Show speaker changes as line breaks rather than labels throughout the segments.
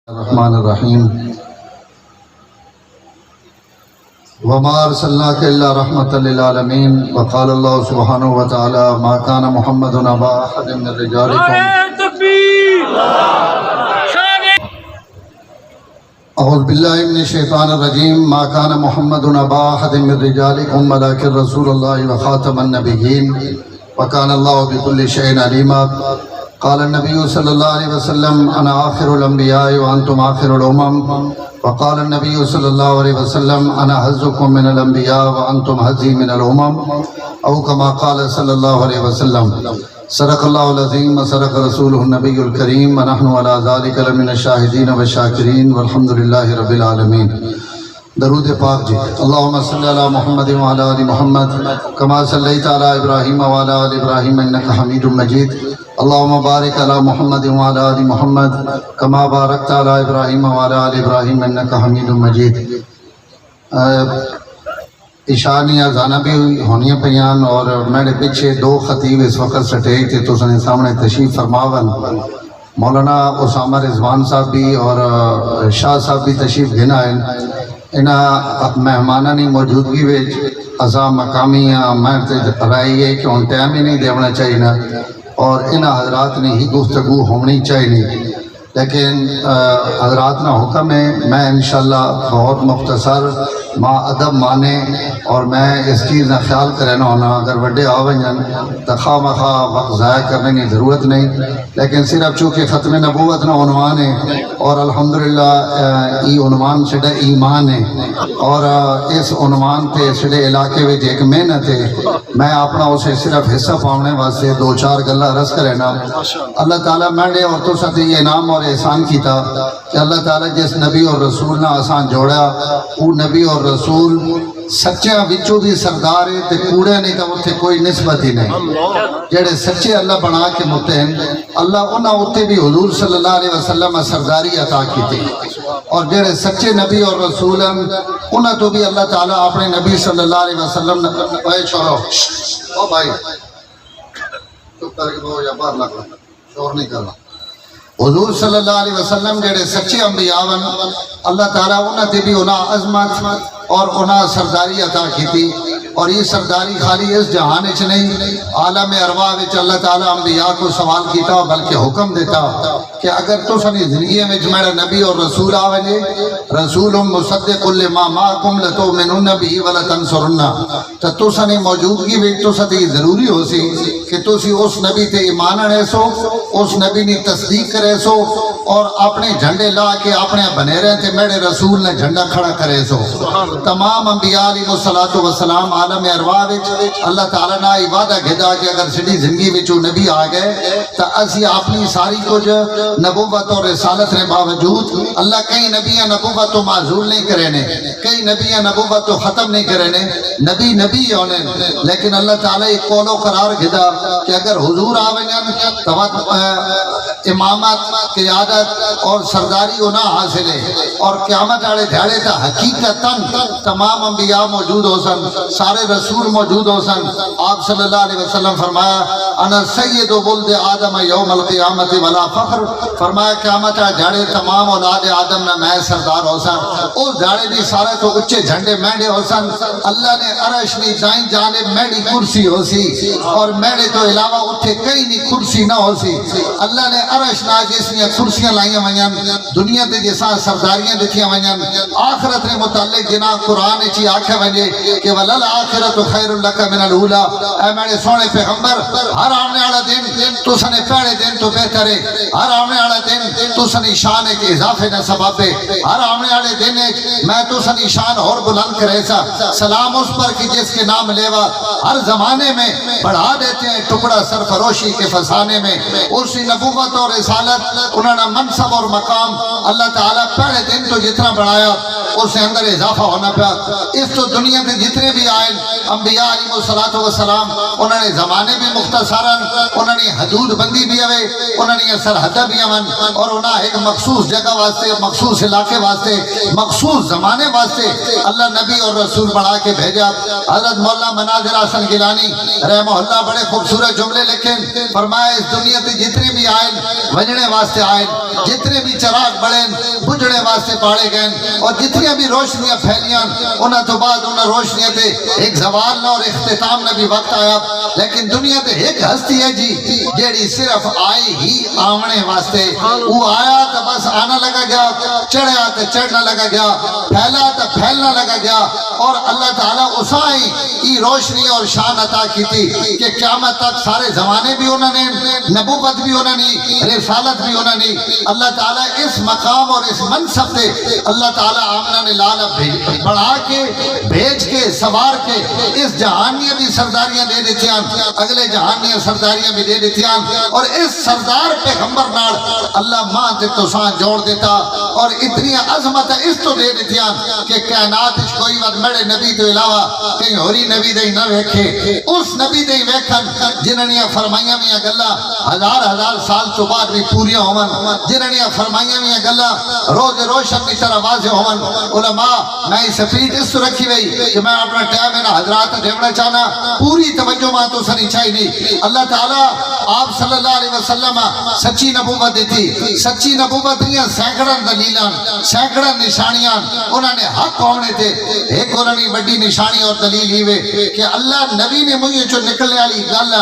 الرحمن الرحیم وما ارسلناک الا رحمۃ للعالمین وقال اللہ سبحانہ وتعالی ما کان محمد ابا احد من رجالکم اعوذ باللہ من الشیطان الرجیم ما کان محمد ابا احد من رجالکم ولکن رسول اللہ وخاتم النبیین وکان اللہ بکل شیء علیما قال النبی صلی اللہ علیہ وسلم انا آخر الانبیاء وانتم آخر الامم وقال النبی صلی اللہ علیہ وسلم انا حظکم من الانبیاء وانتم حظی من الامم او کما قال صلی اللہ علیہ وسلم صدق اللہ العظیم وصدق رسولہ النبی الکریم ونحن علی ذلک لمن الشاہدین والشاکرین والحمدللہ رب العالمین۔ درود پاک جی۔ اللہم صلی علی محمد وعلی آل محمد کما صلیت علی ابراہیم وعلی آل ابراہیم انکا حمید مجید۔ اللہم بارک علی محمد وعلی آل محمد کما بارکت علی ابراہیم وعلی آل ابراہیم انکا حمید مجید۔ عشاء نے اذانہ بھی ہونی پیان اور میرے پیچھے دو خطیب اس وقت سٹیج تھے تو سنے سامنے تشریف فرماون مولانا اسامہ رضوان صاحب بھی اور شاہ صاحب بھی تشریف گھنا ہے۔ انہاں مہمانانی موجودگی ویچ ازاں مقامی میں رائے ہے کہ ان ٹائم ہی نہیں دیونا چاہیے نا اور انہاں حضرات نے ہی گفتگو ہونی چاہیے، لیکن حضرات نا حکم ہے میں انشاءاللہ بہت مختصر ما ادب مانے اور میں اس چیز نہ خیال کرنا ہونا اگر وڈے آویں تو خواہ مخواہ وقت ضائع کرنے کی ضرورت نہیں، لیکن صرف چونکہ ختم نبوت نہ عنوان ہے اور الحمدللہ ای عنوان سڈا ایمان ہے اور اس عنوان تے سڈے علاقے میں ایک محنت ہے، میں اپنا اسے صرف حصہ پاؤنے واسطے دو چار گلا رس کرنا۔ اللہ تعالیٰ میرے اور تو ساتھ یہ انعام اور احسان کیتا کہ اللہ تعالیٰ جس نبی اور رسول نے آسان جوڑا وہ نبی اور رسول سچے وچوں بھی سردار ہے تے کوڑے نہیں تو اتنے کوئی نسبت ہی نہیں۔ جڑے سچے اللہ بنا کے متے ہیں اللہ انہاں اتنے بھی حضور صلی اللہ علیہ وسلم سرداری عطا کی تھی اور جڑے سچے نبی اور رسول ہیں انہاں تو بھی اللہ تعالیٰ اپنے نبی صلی اللہ علیہ وسلم نے چھوڑو او بھائی چپ کر کے بہو یا باہر لگ شور نہیں کرنا۔ حضور صلی اللہ علیہ وسلم جڑے سچے انبیاء ون اللہ تعالیٰ انہاں تے بھی انہاں عظمت اور انہاں سرداری عطا کی تھی اور یہ سرداری خالی اس جہان وچ نہیں عالم ارواح وچ اللہ تعالیٰ انبیاء کو سوال کیتا بلکہ حکم دیتا کہ اگر تو سنی زندگی میں میرا نبی اور رسول آوے رسول مصدق لما معکم لتؤمنن به ولتنصرن تو سنی موجودگی میں تو ستی ضروری ہو سی کہ تو سی اس نبی تے ایمان رہے سو اس نبی نے تصدیق کرے سو اور اپنے جھنڈے لا کے اپنے بنے رہے تھے میرے رسول نے جھنڈا کھڑا کرے سو۔ تمام انبیاء علیہ السلام عالم ارواح وچ اللہ تعالیٰ نے وعدہ گھدا کہ اگر سڈی زندگی وچ نبی آ گئے تو اسی اپنی ساری کچھ نبوت اور رسالت نے باوجود اللہ کئی نبیاں نبوت تو معذول نہیں کرے نے کئی نبیاں نبوت تو ختم نہیں کرے نے نبی نبی ہونے لیکن اللہ تعالیٰ ایک قول و قرار گھدا کہ اگر حضور آویں تو امامت قیادت اور سرداری انہاں حاصل ہے اور قیامت والے دھیاڑے تا حقیقتاً تمام انبیاء موجود ہو سن سارے رسول موجود ہو سن۔ آپ صلی اللہ علیہ وسلم فرمایا انا سید ولد آدم یوم القیامت ولا فخر، فرمایا قیامت دھیاڑے تمام اولاد آدم میں سردار ہو سن اس دھیاڑے بھی سارے تو اچھے جھنڈے میڑے ہو سن۔ اللہ نے عرش میں دائیں جانب میڑی کرسی ہو سی اور میڑے تو علاوہ اتھے کئی نہیں کرسی نہ ہو سی۔ اللہ نے عرش نہ جس نے کرسیاں لائیاں ونجن دنیا تے جیسا سرداریاں دکھیاں ونجن آخرت نے متعلق جنا قرآن چی آکھے ونجے کہ ولل آخرت خیر لک من الاولا، اے میرے سونے پیغمبر ہر آنے والا دن تو سنے پہلے دن تو بہتر ہے، ہر آنے والا دن تو سنی شان کے اضافے نہ سبب ہے، ہر آنے والے دن میں تو سنی شان اور بلند کرے سا سلام اس پر کہ جس کے نام لیوا ہر زمانے میں بڑھا دیتے ہیں ٹکڑا سرفروشی کے فسانے میں۔ اسی نبوت اور رسالت انہوں نے منصب اور مقام اللہ تعالیٰ پہلے دن تو جتنا بڑھایا اس سے اندر اضافہ ہونا پیا۔ اس تو دنیا میں جتنے بھی آئے انبیاء علیہ الصلوۃ والسلام انہوں نے زمانے بھی مختصراً انہوں نے حدود بندی بھی ہوئے انہوں نے سرحدہ بھی امن اور انہوں ایک مخصوص جگہ واسطے مخصوص علاقے واسطے مخصوص زمانے واسطے اللہ نبی اور رسول بڑھا کے بھیجا۔ حضرت مولانا مناظر حسن گیلانی رحمہ اللہ بڑے خوبصورت جملے لکھیں، فرمایا اس دنیا تے جتنے بھی آئیں وجنے واسطے آئیں، جتنے بھی چراغ بڑھیں بجھنے واسطے پاڑے گئے اور جتنی بھی روشنیاں پھیلیاں انہاں تو بعد انہاں روشنیاں تے ایک زوال نہ اور اختتام نہ بھی وقت آیا، لیکن دنیا تے ایک ہستی ہے جی جیڑی صرف آئی ہی آمنے واسطے، وہ آیا تو بس آنا لگا گیا، چڑھیا تو چڑھنا لگا گیا، پھیلا تو پھیلنا لگا گیا، اور اللہ تعالیٰ اسائی ای روشنی اور شان عطا کی تھی کہ قیامت تک سارے زمانے بھی انہوں نے نبوت بھی انہوں نے رسالت بھی انہوں نے اللہ تعالیٰ اس مقام اور اس منصب تے اللہ تعالیٰ آمنہ نے لالا بڑھا کے بھیج کے سوار کے اس جہانیاں بھی سرداریاں دے دیتی ہیں، اگلے جہانیاں سرداریاں بھی دے دیتی ہیں، اور اس سردار پیغمبر نال اللہ ماں تے تو سان جوڑ دیتا اور اتنی عظمت اس تو دے دیتی ہیں کہ کائنات اس کوئی وقت میرے نبی تو علاوہ کہیں ہوری نبی دے نہ ویکھے، اس نبی دے ویکھن جنہوں نے فرمائیاں میں گلا ہزار سال تو بعد بھی پوریاں ہون، جنہوں نے فرمائیاں میں گلا روز روشن کی طرح واضح ہون۔ علماء میں سپیٹ اس رکھی ہوئی کہ میں اپنا ٹائم ہے نا حضرات دیونا چاہنا پوری توجہ ماں تو سنی چاہی نہیں۔ اللہ تعالیٰ آپ صلی اللہ علیہ وسلم سچی نبوت دیتی، سچی نبوت دیا سینکڑن دلیلان سینکڑن نشانیاں انہوں نے حق ہونے تھے، ایک انہوں نے بڑی نشانی اور دلیل ہی ہوئے کہ اللہ نبی نے مجھے جو نکلنے والی گل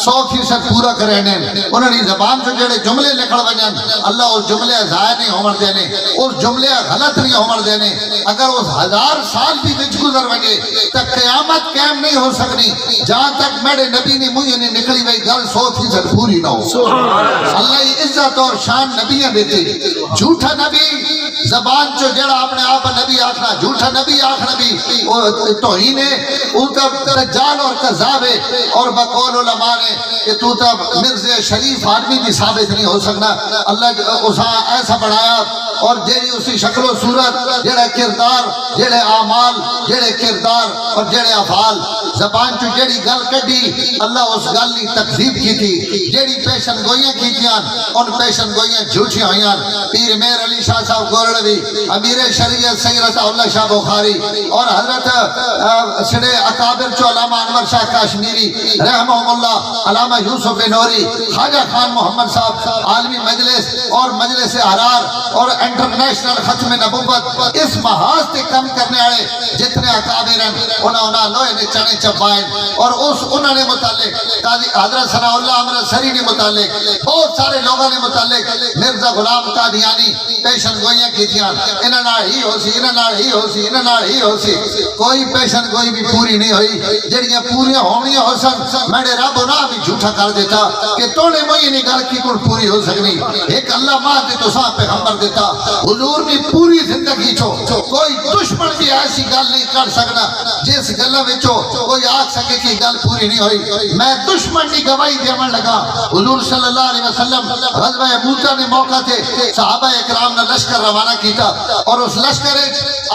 100% پورا کرنے انہوں نے زبان جو جڑے جملے لکھڑ وجن اللہ اس جملے ضائع نہیں ہومر دینے، اس جملے غلط نہیں ہومر دینے، اگر اس 1000 سال بھی بچ گزر وجے تک قیامت قائم نہیں ہو سکنی جہاں تک میرے نبی نے مجھے نے نکلی ہوئی گل 100% پوری نہ ہو۔ اللہ عزت اور شان نبیاں دیتے، جھوٹا نبی زبان جو جڑا اپنے آپ نبی آکھنا جھوٹا نبی آکھ نبی توہین ہے، وہ تب دجال اور کذاب ہے، اور بقول علماء نے کہ تو تب مرزا شریف آدمی بھی ثابت نہیں ہو سکنا۔ اللہ اسا ایسا بڑھایا اور جیڑی اسی شکل و صورت جڑے کردار جڑے اعمال جڑے کردار اور جڑے افعال زبان جو جڑی گل کڈی اللہ اس گل کی تکذیب کی تھی، جڑی پیشن گوئیاں کی تھیاں ان پیشن گوئیاں جھوٹی ہوئیاں۔ پیر میر علی شاہ صاحب گورڑوی، امیر شریعت سید رضا اللہ شاہ بخاری اور حضرت سڑے اکابر چو علامہ انور شاہ کاشمیری رحمہ اللہ، علامہ یوسف نوری، خواجہ خان محمد صاحب عالمی مجلس اور مجلس احرار اور انٹرنیشنل ختم نبوت اس محاذ تے کم کرنے والے جتنے اکابر ہیں انہوں لوہے نے چنے چپائے اور اس انہوں نے متعلق قاضی حضرت ثناء اللہ امرت سری نے متعلق بہت سارے لوگوں نے متعلق مرزا غلام قادیانی پیشن گوئیاں کی تھیاں، انہاں ہی ہو سی انہاں ہی ہو سی انہاں ہی ہو سی، کوئی پیشن گوئی بھی پوری نہیں ہوئی، جڑیاں پوریاں ہونیاں ہو سن میرے رب انہاں بھی جھوٹا کر دیتا کہ تو نے مجھے نہیں گل کی کوئی پوری ہو سکنی۔ ایک اللہ ماں دے تو ساں پیغمبر دیتا حضور نے پوری زندگی چھو کوئی دشمن بھی ایسی گل نہیں کر سکنا جس گلہ وچو کوئی آگ سکے کہ گل پوری نہیں ہوئی۔ میں دشمن کی گواہی دیون لگا، حضور صلی اللہ علیہ وسلم غزوہ موتا نے موقع تھے صحابہ اکرام نے لشکر روانہ کیتا اور اس لشکر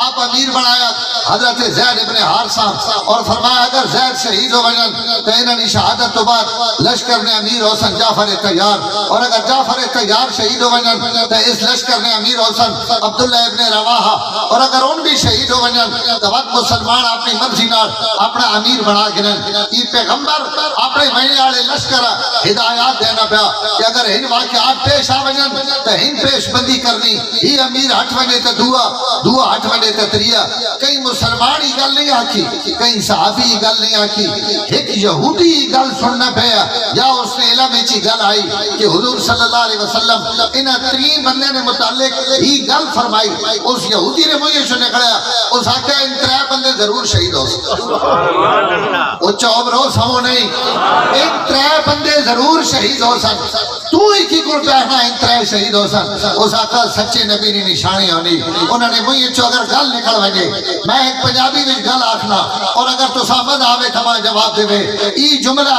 آپ امیر بنایا حضرت زید ابن حارثہ اور فرمایا اگر زید شہید ہو وجن تو انہوں شہادت تو بعد لشکر نے امیر حسن جعفر تیار، اور اگر جعفر تیار شہید ہو وجن تو اس لشکر نے امیر حسن عبداللہ ابن رواحہ، اور اگر ان بھی شہید ہو وجن تو وقت مسلمان اپنی مرضی نال اپنا امیر بنا گرن۔ یہ پیغمبر اپنے مہینے والے لشکر ہدایات دینا پیا کہ اگر ان واقعات پیش آ وجن تو ان پیش بندی کرنی، یہ امیر ہٹ وجے تو دعا ہٹ وجے تو تریا۔ کئی مسلمان ہی گل نہیں آکی، کئی صحابی ہی گل نہیں آکی، ایک یہودی ہی گل سننا پیا یا اس نے علم ایچی گل آئی کہ حضور صلی اللہ علیہ وسلم انہاں ترین بندے نے متعلق ہی گل فرمائی، اس یہودی نے مجھے سنے کھڑیا اس آکھا ان 3 بندے ضرور شہید ہو سکتے، وہ چوب روز ہمو نہیں، ان 3 بندے ضرور شہید ہو سکتے، تو ہی کی کل پہنا ان 3 شہید ہو سکتے۔ اس آکھا سچے نبی نے نشانی ہونی، انہوں نے مجھے چو اگر گل نکل وجے میں ایک پنجابی میں گل آکھنا اور اگر تو سامد آوے تھما جواب دے ای جملہ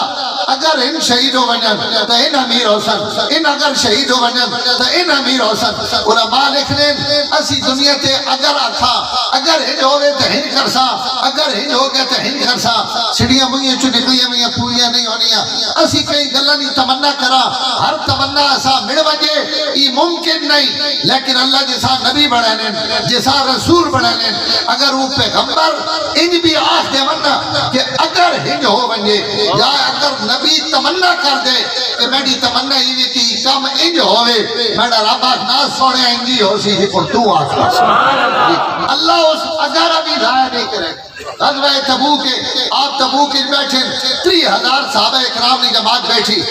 اگر ان شہید ہو ونجن تو ان امیر حسن، ان اگر شہید ہو ونجن تو ان امیر حسن۔ علماء لکھنے اسی دنیا تے اگر آکھا اگر ہنج ہوئے تو ہنج کرسا اگر ہنج ہو گیا تو ہنج کرسا سڑیاں منگیاں چو نکلیاں منگیاں پوریاں نہیں ہونیاں اسی کئی گلہ نہیں تمنا کرا ہر تمنا ایسا مڑ وجے یہ ممکن نہیں لیکن اللہ جیسا نبی بڑھانے جیسا رسول بڑھانے اگر وہ پیغمبر انج بھی آخ دے وننا کہ اگر ہنج ہو ونجے یا اگر نبی تمنا کر دے کہ میری تمنا ہی کی کم انج ہوئے میرا رب ناس سوڑے انجی ہو سی پر تو آخ اللہ اس اگر ابھی ضائع نہیں کرے غزوہ تبوک کے آپ تبوک کے بیٹھے 30,000 صحابہ اکرام نے جماعت بیٹھی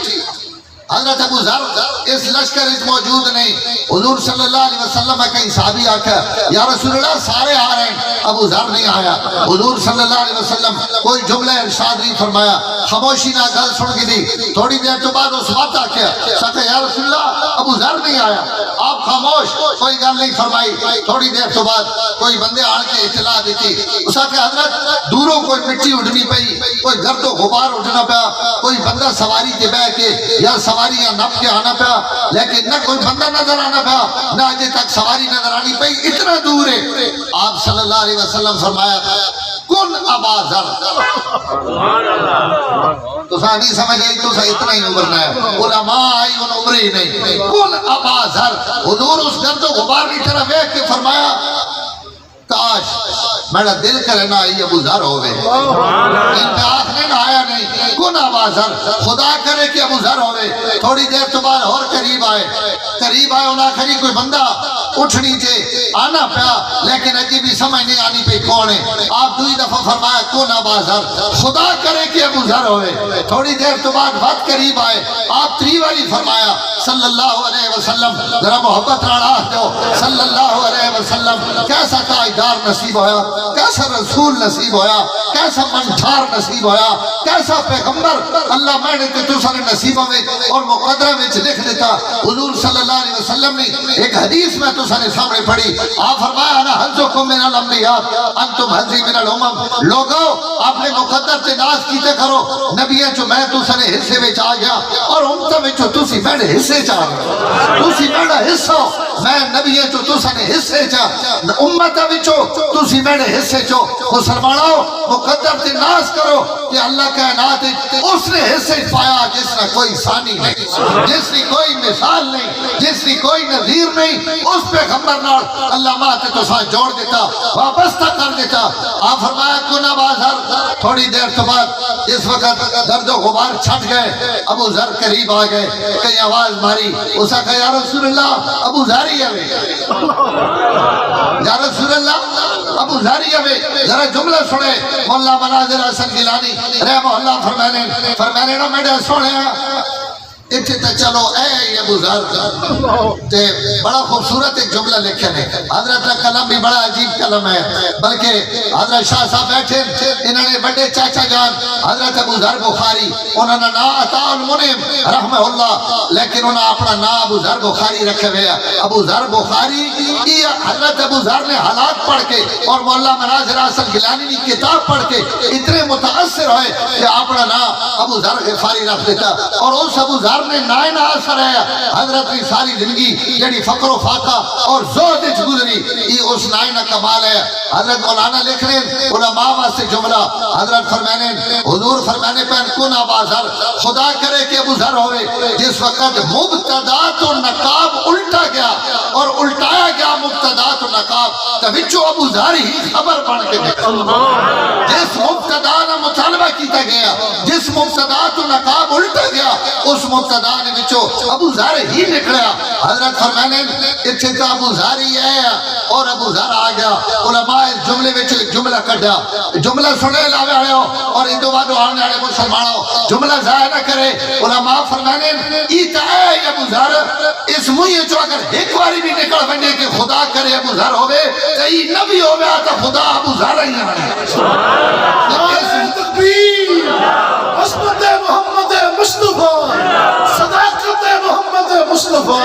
حضرت ابو ذر اس لشکر اس موجود نہیں حضور صلی اللہ علیہ وسلم میں کئی صحابی آکھا یا رسول اللہ سارے آ رہے ہیں ابو ذر نہیں آیا حضور صلی اللہ علیہ وسلم کوئی جملہ ارشاد نہیں فرمایا خاموشی نہ گل سن کے دی تھوڑی دیر تو بعد اس بات آکھا سکھا یا رسول اللہ ابو ذر نہیں آیا آپ خاموش کوئی گل نہیں فرمائی تھوڑی دیر تو بعد کوئی بندے آن کے اطلاع دیتی اس آکھا حضرت دوروں کوئی مٹی اٹھنی پئی کوئی گرد و غبار اٹھنا پیا کوئی بندہ سواری کے بہ کے یا سواریاں نپ کے آنا پیا لیکن نہ کوئی بندہ نظر آنا پیا نہ آجے تک سواری نظر آنی پئی اتنا دور ہے آپ صلی اللہ علیہ وسلم فرمایا کن ابا ذر تو سا نہیں سمجھ آئی تو سا اتنا ہی عمرنا ہے علماء آئی ان عمر ہی نہیں کن ابا ذر حضور اس گرد و غبار کی طرف دیکھ کے فرمایا کاش میرا دل کرے نہ آئی ابو ذر ہوئے ان پہ آخنے نہ آیا نہیں کن ابا ذر خدا کرے کہ ابو ذر ہوئے تھوڑی دیر تو بعد اور قریب آئے انہا کھری کوئی بندہ اٹھنی تھے آنا پیا لیکن عجیب بھی سمجھ نہیں آنی پہ کون ہے آپ دوئی دفعہ فرمایا کن ابا ذر خدا کرے کہ ابو ذر ہوئے تھوڑی دیر تو بعد بہت قریب آئے آپ تریوالی فرمایا صلی اللہ علیہ وسلم ذرا محبت راڑا دو صلی اللہ علیہ وسلم کیسا تاجدار نصیب ہویا کیسا رسول نصیب ہویا کیسا منٹھار نصیب ہویا کیسا پیغمبر اللہ میں نے تو سارے نصیبہ میں اور مقدرہ میں لکھ دیتا حضور صلی اللہ علیہ وسلم نے ایک حدیث میں تو سارے سامنے پڑھی آپ فرمایا انا حضرکم من الانبیاء انتم حضری من الامم لوگو آپ نے مقدر سے ناز کیتے کرو نبی ہے جو میں تو سارے حصے میں چاہ گیا اور امتہ میں جو تو سی میرے حصے چاہ گیا تو سی میرا حصہ میں نبی ہے جو تو سارے حصے چاہ امتہ میں تو سی میرے حصے چو مسلمانوں مقدر سے ناز کرو کہ اللہ کائنات اس نے حصے پایا جس نے کوئی ثانی نہیں جس نے کوئی مثال نہیں جس نے کوئی نظیر نہیں اس پیغمبر نال اللہ ماتے تو ساتھ جوڑ دیتا وابستہ کر دیتا آپ فرمایا کن ابا ذر تھوڑی دیر تو بعد اس وقت درد و غبار چھٹ گئے ابو ذر قریب آ گئے کئی آواز ماری اسا کہا یا رسول اللہ ابو ذر ہی ہے یا رسول اللہ ابو ذر ہی ہے ذرا جملہ سنے مولا مناظر حسن گیلانی رحمہ اللہ فرمانے نا میڈے سونے اتنے تا چلو اے ابو ذر تے بڑا خوبصورت ایک جملہ لکھے نے حضرت کا کلم بھی بڑا عجیب کلم ہے بلکہ حضرت شاہ صاحب بیٹھے انہوں نے بڑے چاچا جان حضرت ابو ذر بخاری انہوں نے نا عطا المنعم رحمہ اللہ لیکن انہوں نے اپنا نا ابو ذر بخاری رکھے ہوئے ابو ذر بخاری یہ حضرت ابو ذر نے حالات پڑھ کے اور مولا مناظر حسن گیلانی کی کتاب پڑھ کے اتنے متاثر ہوئے کہ اپنا نا ابو ذر غفاری رکھ دیتا اور اس ابو ذر نے نائن آسر ہے حضرت کی ساری زندگی جڑی فقر و فاقہ اور زہد اچ گزری یہ اس نائن کمال ہے حضرت مولانا لکھ رہے علماء واسطے جملہ حضرت فرمانے حضور فرمانے پہ کن ابا ذر خدا کرے کہ ابو ذر ہوئے جس وقت مبتدا تو نقاب الٹا گیا اور الٹایا گیا مبتدا تو نقاب توجہ ابو ذر ہی خبر بن کے جس مبتدا نہ مطالبہ کیتا گیا جس مبتدا تو نقاب الٹا گیا اس مبتدا نے بچو ابو ذر ہی نکلیا حضرت فرمانے اتھے تا ابو ذر ہی ہے اور ابو ذر آ گیا علماء اس جملے وچ جملہ کڈیا جملہ سنے لاوے آئے ہو اور ان دو بعد آنے والے مسلمانوں جملہ ضائع نہ کرے علماء فرمانے ایتا ہے ابو ذر اس موئے جو اگر ایک باری بھی نکل بنے کہ خدا کرے ابو ذر ہوئے تو یہ نبی ہوئے تو خدا ابو ذر ہی
تکبیر عصمت محمد مصطفیٰ صداقت محمد مصطفیٰ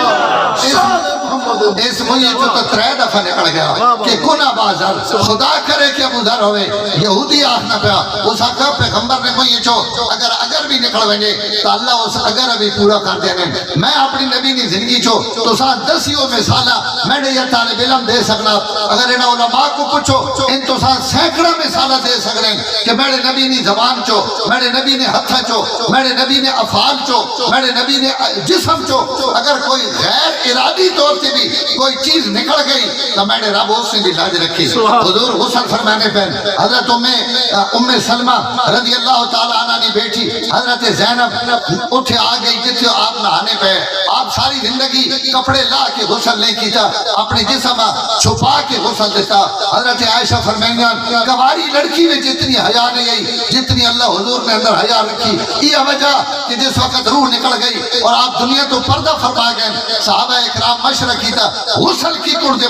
شان محمد
اس مجھے جو تو 3 دفعہ نکل گیا کہ گناہ بازار خدا کرے کہ ابو ذر ہوئے یہودی آخنا پیا اس آقا پیغمبر نے مجھے جو اگر بھی نکل وینے تو اللہ اس اگر ابھی پورا کر دینے میں اپنی نبی نے زندگی چو تو ساتھ 10 مثالہ میں نے یہ طالب علم دے سکنا اگر انہا علماء کو پوچھو ان تو ساتھ سینکڑا مثالہ دے سکنے کہ میرے نبی نے زبان چو میرے نبی نے ہتھا چو میرے نبی نے افعال چو میرے نبی نے جسم چو اگر کوئی غیر ارادی طور سے بھی کوئی چیز نکل گئی تو میرے رب اس نے بھی لاج رکھی حضور غسل فرمانے پہ حضرت ام سلمہ رضی اللہ تعالیٰ عنہ نے بیٹھی حضرت زینب اٹھے آ گئی جتنے آپ نہانے پہ آپ ساری زندگی کپڑے لا کے غسل نہیں کیتا اپنے جسم چھپا کے غسل دیتا حضرت عائشہ فرمائیں کواری لڑکی میں جتنی حیا نہیں آئی جتنی اللہ حضور نے اندر حیا رکھی یہ وجہ کہ جس وقت روح نکل گئی اور آپ دنیا تو پردہ فرما گئے صحابہ اکرام مشورہ کیتا غسل کی کڑ دے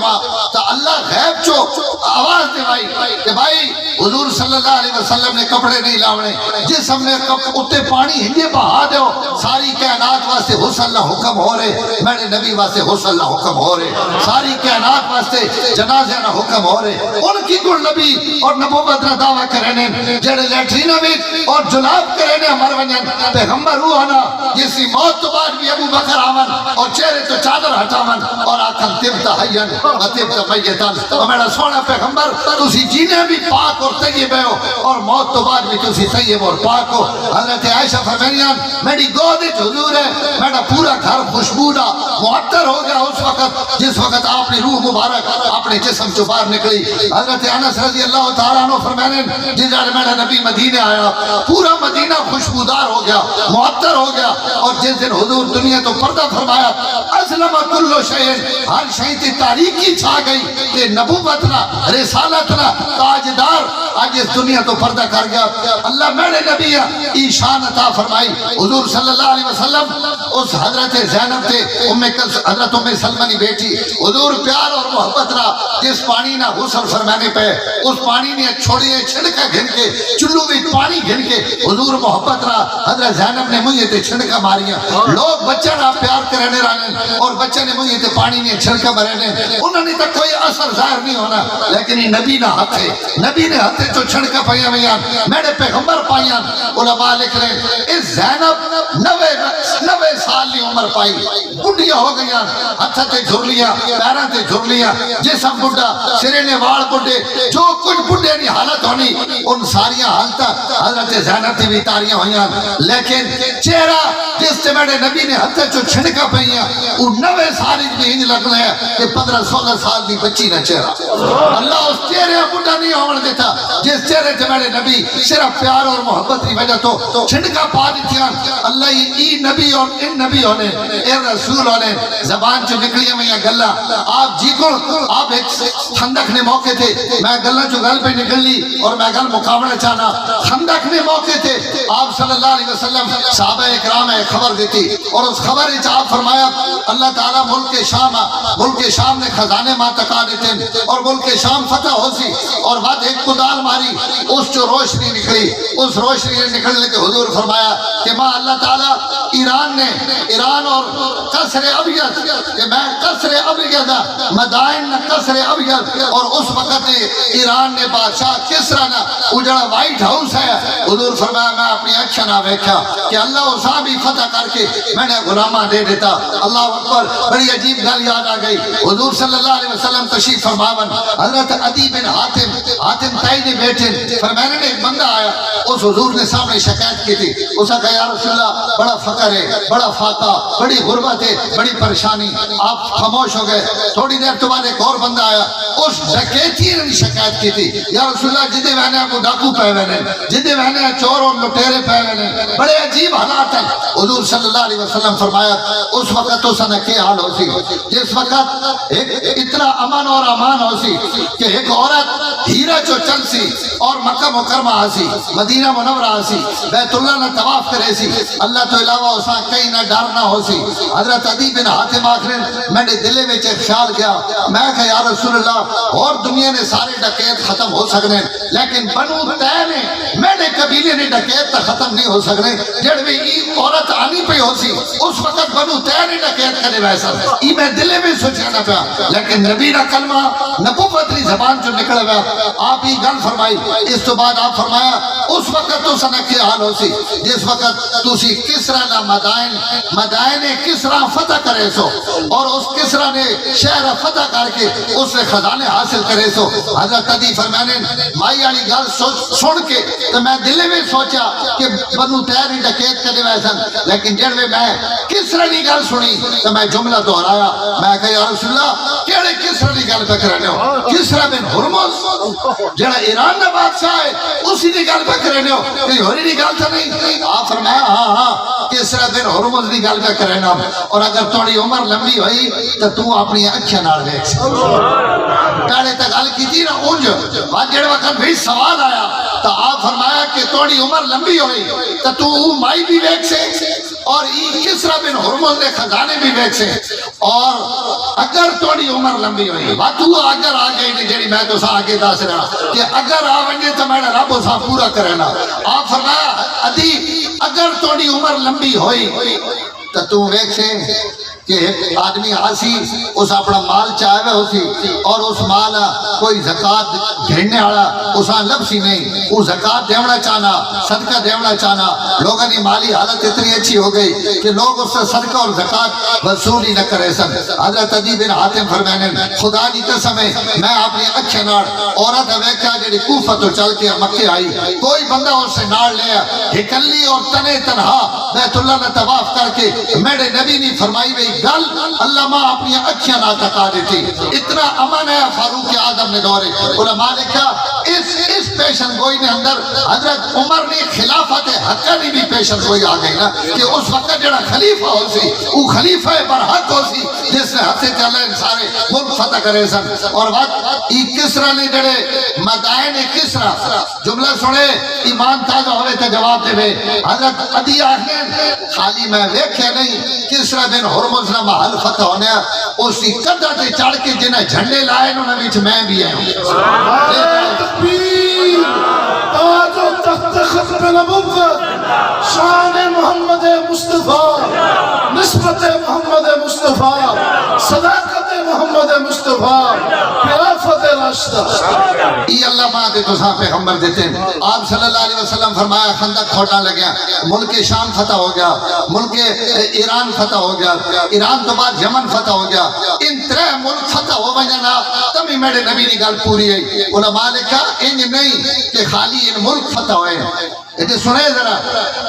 تو اللہ غیب چو آواز دے کہ بھائی حضور صلی اللہ علیہ وسلم نے کپڑے نہیں لاؤنے جس ہم نے اتے پانی ہنگے بہا دیو ساری کائنات واسطے غسل نہ حکم ہو رہے میرے نبی واسطے غسل نہ حکم ہو رہے ساری کائنات واسطے جنازے نہ حکم ہو رہے ان کی گل نبی اور نبوت نہ دعویٰ کرنے جڑے لیٹرین میں اور جلاب کرنے ہمار ونجن پیغمبر ہوا نا جسی موت تو بعد بھی ابو بکر آمن اور چہرے تو چادر ہٹامن اور آکھن تبتا حیان و تبتا میتان اور میرا سونا پیغمبر تسی جینے بھی پاک اور طیب ہو اور موت تو بعد بھی تسی طیب اور پاک ہو حضرت عائشہ فرمانیان میری گودے حضور ہے میرا پورا گھر خوشبودا معطر ہو گیا اس وقت جس وقت آپ نے روح مبارک اپنے جسم سے باہر نکلی حضرت انس رضی اللہ تعالیٰ عنہ فرمانے جس جانے میرا نبی مدینے آیا پورا مدینہ خوشبودار ہو گیا معطر ہو گیا اور جس دن حضور دنیا تو پردہ فرمایا اسلم کل شہر ہر شہر تی تاریکی چھا گئی کہ نبوتنا رسالتنا تاجدار آج اس دنیا تو پردہ کر گیا اللہ میرے نبی ایشان عطا فرمائی حضور صلی اللہ علیہ وسلم اس حضرت زینب تھے حضرت ام سلمہ بیٹی حضور پیار اور محبت رہا جس پانی نہ غسل فرمانے پہ اس پانی نے چھوڑیے چھڑکا گھن کے چلو بھی پانی گھن کے حضور محبت رہا حضرت زینب نے مجھے تے چھڑکا ماریاں لوگ بچہ نہ پیار کرنے رہنے اور بچہ نے مجھے تے پانی نے چھڑکا مرنے انہوں نے تک کوئی اثر ظاہر نہیں ہونا لیکن یہ نبی نہ ہتھے نبی نے ہتھے تو چھڑکا پائیاں میاں میرے پیغمبر پائیاں علماء لکھ رہے اس زینب 90 سال لی عمر پائی بڑھیا ہو گیا ہتھا تے جھر لیا پیران تے جھر لیا جسم بڑھا سرے نے وار بڑھے جو کچھ بڑھے نہیں حالت ہونی ان ساریاں حالتا حضرت زینب تے بھی تاریاں ہوئیاں لیکن چہرہ جس سے میرے نبی نے ہتھے جو چھڑکا پائیاں وہ 90 سال بھی ہنج لگنا ہے کہ 15-16 سال دی بچی نہ چہرہ اللہ اس چہرے بڑھا نہیں ہونے دیتا جس چہرے سے میرے نبی صرف پیار اور محبت کی وجہ تو چھڑکا پا دیتیاں اللہ ای نبی اور ان نبی ہونے اے رسول ہونے زبان جو نکلی ہے میں گلہ آپ جی کو آپ ایک خندق نے موقع تھے میں گلہ جو گل پہ نکل لی اور میں گل مقابلہ چاہنا خندق نے موقع تھے آپ صلی اللہ علیہ وسلم صحابہ اکرام ہے خبر دیتی اور اس خبر آپ فرمایا اللہ تعالیٰ ملک شام نے خزانے ماں تکا دیتے اور ملک شام فتح ہو سی اور بعد ایک کدال ماری اس جو روشنی نکلی اس روشنی نے نکلنے کے حضور فرمایا کہ ماں اللہ تعالیٰ ایران اور قصر ابیض کہ میں قصر ابیض مدائن قصر ابیض اور اس وقت ایران نے بادشاہ کسرا نہ اجڑا وائٹ ہاؤس ہے حضور فرمایا میں اپنی اچھا نہ ویکھا کہ اللہ اسا بھی فتح کر کے میں نے غلامہ دے دیتا اللہ اکبر بڑی عجیب گل یاد آ گئی حضور صلی اللہ علیہ وسلم تشریف فرماون حضرت عدی بن حاتم تائی نے بیٹھے فرمانے نے ایک بندہ آیا اس حضور نے سامنے شکایت کی تھی اس نے کہا یا رسول اللہ بڑا فقر ہے بڑا فاقہ بڑی غربت ہے بڑی پریشانی آپ خاموش ہو گئے تھوڑی دیر تو بعد ایک اور بندہ آیا اس ڈکیتی نے شکایت کی تھی یا رسول اللہ جدے وہنے کو ڈاکو پہ وہنے جدے وہنے چور اور لٹیرے پہ وہنے بڑے عجیب حالات ہیں حضور صلی اللہ علیہ وسلم فرمایا اس وقت تو سنہ کے حال ہو سی جس وقت اتنا امن اور امان ہو سی کہ ایک عورت ہیرا جو چل سی اور مکہ مکرمہ آسی مدینہ منورہ آسی بیت اللہ نہ طواف کرے سی اللہ تو علاوہ اسا کہیں نہ ڈرنا ہو سی حضرت عدی بن حاتم آخرین میں نے دلے میں ایک خیال کیا میں کہا یا رسول اللہ ہو اور دنیا نے سارے ڈکیت ختم ہو سکنے لیکن بنو تے نے میرے قبیلے نے ڈکیت تا ختم نہیں ہو سکنے جڑ بھی عورت آنی پہ ہو سی اس وقت بنو تے نے ڈکیت کرے ویسا ای میں دلے میں سوچنا پیا لیکن نبی دا کلمہ نبوت دی زبان جو نکل گیا آپ ہی گل فرمائی اس تو بعد آپ فرمایا اس وقت تو سنہ کی حال ہو سی جس وقت تو سی کسرا نہ مدائن کسرا فتح کرے سو اور اس کسرا نے شہر فتح کر کے اس سے خزانے حاصل کرے سو حضرت عدی فرمانے مائی والی گل سن کے تو میں دل میں سوچا کہ بنو تیر ہی ڈکیت کرے ویسن لیکن جڑ میں کسرا کی گل سنی تو میں جملہ دہرایا میں کہا یا رسول اللہ کیڑے کسرا کی گل پہ کرنے ہو کسرا بن ہرمز جڑا ایران کا بادشاہ ہے اسی کی گل پہ کرنے ہو کوئی ہوری کی گل تو نہیں آپ فرمایا ہاں کسرا بن ہرمز کی گل پہ کرنا اور اگر تھوڑی عمر لمبی ہوئی تو تو اپنی اکھیاں نال دیکھ پہلے تو گل کی نا اونج بعد جڑے وقت بھی سوال آیا تو آپ فرمایا کہ تھوڑی عمر لمبی ہوئی تو تو مائی بھی دیکھ سے اور کسرا بن ہرمز نے خزانے بھی دیکھ سے اور اگر تھوڑی عمر لمبی ہوئی بات تو اگر آگئی نہیں جڑی میں تو سا آگے دس رہا کہ اگر آونگے تو میں رب اسا پورا کرنا آپ فرمایا عدی اگر تھوڑی عمر لمبی ہوئی تو دیکھ سے کہ آدمی آسی اس اپنا مال چاہے ہو سی اور اس مال کوئی زکاة گھرنے آڑا اساں لبسی نہیں وہ زکاة دیونا چاہنا صدقہ دیونا چاہنا لوگوں کی مالی حالت اتنی اچھی ہو گئی کہ لوگ اس سے صدقہ اور زکاة وصول ہی نہ کرے سن حضرت عدی بن حاتم فرمانے خدا کی قسم ہے میں اپنی اکھے ناڑ عورت ویکھا جڑی کوفہ تو چل کے مکے آئی کوئی بندہ اس سے ناڑ لیا ہکلی اور تنے تنہا بیت اللہ نے طواف کر کے میرے نبی نے فرمائی ہوئی گل اللہ ماں اپنی اکھیاں نہ تکا دیتی اتنا امن ہے فاروق اعظم نے دورے علماء نے کہا اس پیشن گوئی نے اندر حضرت عمر نے خلافت حقہ نے بھی پیشن گوئی آ گئی نا کہ اس وقت جڑا خلیفہ ہو سی وہ خلیفہ برحق ہو سی جس نے ہتھے چلے سارے ملک فتح کرے سن اور وقت کسرا نے جڑے مدائن کسرا جملہ سنے ایمان تازہ ہوئے تو جواب دے حضرت عدی آخر خالی میں ویکھے نہیں کسرا بن ہرمز نہ محل فتح ہونے اسی قدر تے چڑھ کے جنہیں جھنڈے لائے انہوں نے میں بھی آئے
تکبیر تاج و تخت ختم نبوت شان محمد مصطفیٰ نسبت محمد مصطفیٰ صداقت محمد مصطفیٰ خلافت راشدہ
یہ اللہ ماں دے تو صاحب پیغمبر دیتے ہیں آپ صلی اللہ علیہ وسلم فرمایا خندق کھوٹا لگیا ملک شام فتح ہو گیا ملک ایران فتح ہو گیا ایران تو بعد یمن فتح ہو گیا ان ترے ملک فتح ہو بجنا تمہیں میرے نبی نے گل پوری ہے علماء نے کہا انج نہیں کہ خالی ان ملک فتح ہوئے یہ سنے ذرا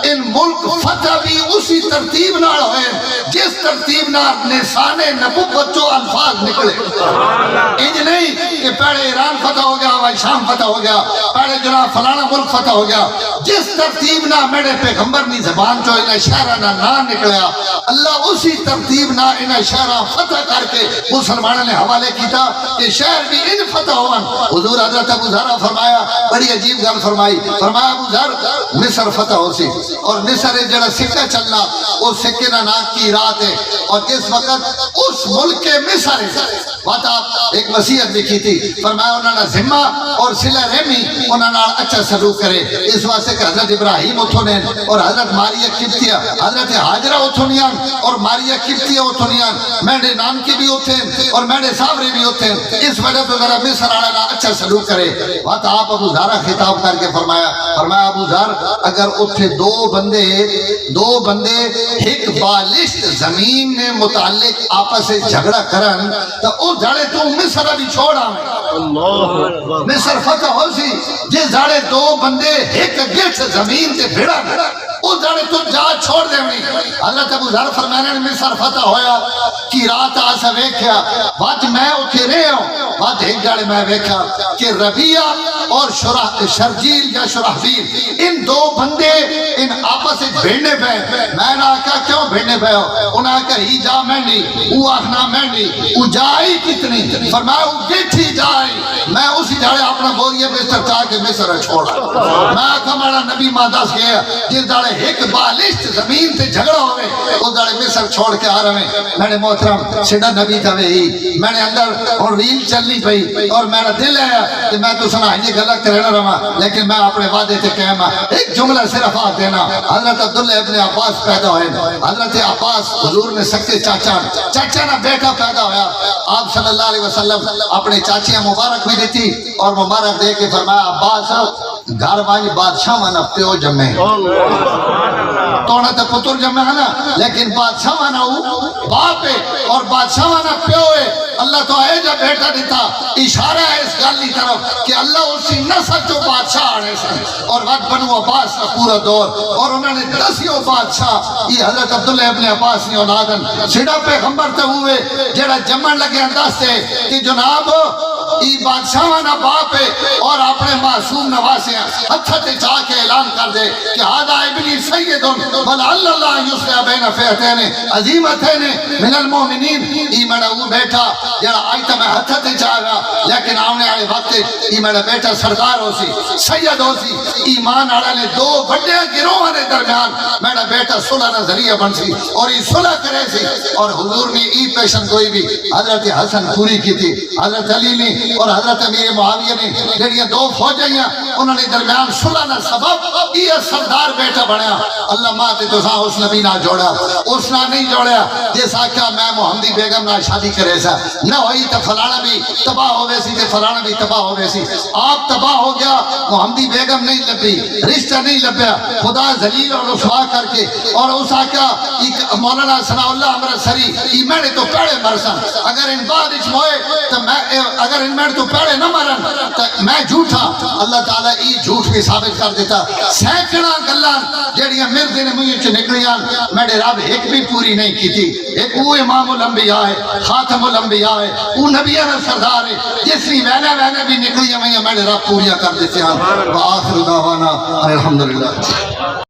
ان ملک فتح بھی اسی ترتیب نہ ہوئے جس ترتیب نہ لسان نبوت جو الفاظ نکلے انج نہیں کہ پہلے ایران فتح ہو گیا وہاں شام فتح ہو گیا پہلے جناب فلانا ملک فتح ہو گیا جس ترتیب نہ میرے پیغمبر نے زبان جو انہیں شہرہ نہ نکلیا اللہ اسی ترتیب نہ انہیں شہرہ فتح کر کے مسلمانوں نے حوالے کیتا کہ شہر بھی ان فتح ہوئن حضور حضرت ابو ذر فرمایا بڑی عجیب گل فرمائی فرمایا ابو ذر مصر فتح ہو سی اور مصر جڑا سکہ چلنا وہ سکے نہ ناک کی رات ہے اور جس وقت اس ملک کے مصر ہے بات آپ ایک وصیت بھی کی تھی فرمایا انہوں نے ذمہ اور صلہ رحمی انہوں نے اچھا سلوک کرے اس واسطے کہ حضرت ابراہیم اتھونین اور حضرت ماریہ قبطیہ حضرت حاجرہ اتھونیان اور ماریہ قبطیہ اتھونیان میرے نام کی بھی اتھین اور میرے سابرے بھی اتھین اس وجہ تو ذرا مصر آنا اچھا سلوک کرے بات آپ ابو ذر خطاب کر کے فرمایا ابو ذر اگر اتھے دو بندے ایک بالشت زمین میں متعلق آپس سے جھگڑا کرن تو او جڑے تو مصر بھی چھوڑا مصر فتح ہو سی جے جڑے دو بندے ایک گھٹ زمین تے بھڑا او جڑے تو جا چھوڑ دے نہیں حضرت ابو ذر فرمانے نے مصر فتح ہویا کی رات آسا ویکھیا بات میں اتھے رہے ہوں بات ایک جڑے میں ویکھا کہ ربیہ اور شرجیل یا شرحبیل ان دو بندے ان آپس سے بھیڑنے پہ میں نے کہا کیوں بھیڑنے پہ ہو انہوں نے کہا ہی جا میں نہیں وہ آخنا میں نہیں وہ جائی کتنی فرمایا وہ گٹھی جائی میں اسی جاڑے اپنا بوریے بستر چاہ کے مصر چھوڑا میں آکھا ماڑا نبی ماں دس گیا جس جاڑے ایک بالشت زمین تے جھگڑا ہوئے اس جاڑے مصر چھوڑ کے آ رہے میں نے محترم سیدھا نبی تھا وہی میں نے اندر اور ریل چلنی پئی اور میرا دل ہے کہ میں تو سنا یہ غلط کرنا رہا لیکن میں اپنے وعدے تے قائم ہاں ایک جملہ صرف آ دینا حضرت عبداللہ ابن عباس پیدا ہوئے حضرت عباس حضور نے سکے چاچا نہ بیٹا پیدا ہویا آپ صلی اللہ علیہ وسلم اپنے چاچیاں مبارک بھی دیتی اور مبارک دے کے فرمایا عباس گھر والی بادشاہ وانا پیو جمے توڑا تو پتر جمے ہے نا لیکن بادشاہ وانا باپ ہے اور بادشاہ وانا پیو ہے اللہ تو آئے جا بیٹا دیتا اشارہ ہے اس گالی طرف کہ اللہ اسی نسل جو بادشاہ آنے سے اور وقت بنو عباس کا پورا دور اور انہوں نے 10 بادشاہ یہ حضرت عبداللہ ابن عباس نے اولادن سیدھا پیغمبر تے ہوئے جڑا جمن لگے انداز سے کہ جناب یہ بادشاہ وانا باپ ہے اور اپنے معصوم نواسے ہتھا تے جا کے اعلان کر دے کہ ہادا ابنی سیدن ولعل اللہ یصلح بین فئتین عظیمتین من المؤمنین یہ میرا وہ بیٹا جڑا آئی تا میں ہتھا تے جا گا لیکن آنے والے وقت یہ میرا بیٹا سردار ہو سی سید ہو سی ایمان آڑا نے 2 بڑے گروہوں نے درمیان میرا بیٹا صلح نظریہ بن سی اور یہ صلح کرے سی اور حضور نے ای پیشن کوئی بھی حضرت حسن پوری کی تھی حضرت علی نے اور حضرت امیر معاویہ نے جڑیاں 2 فوجیاں انہوں نے درمیان صلح نہ سبب یہ سردار بیٹا بنیا اللہ ماں تے تو ساں اس نبی نہ جوڑا اس نہ نہیں جوڑیا جیسا کہ میں محمدی بیگم نہ شادی کرے سا نہ ہوئی تو فلانا بھی تباہ ہوئے سی تے فلانا بھی تباہ ہوئے سی آپ تباہ ہو گیا محمدی بیگم نہیں لبی رشتہ نہیں لبیا خدا ذلیل اور رسوا کر کے اور اس آقا مولانا ثناء اللہ امرت سری ای میں نے تو پیڑے مرسن اگر ان بعد اچ موئے تو میں اگر ان میں تو پیڑے نہ مرن تو میں جھوٹا اللہ تعالیٰ ای جھوٹ بھی ثابت کر دیتا سینکڑا گلان جڑیاں مردے نے مجھے چ نکلیاں میں نے رب ایک بھی پوری نہیں کی تھی ایک وہ امام الانبیاء ہے خاتم الانبیاء ہے وہ نبیان سردار ہے جس نے وینے بھی نکلیاں میں نے رب پوریا کر دیتے ہیں وآخر دعوانا الحمدللہ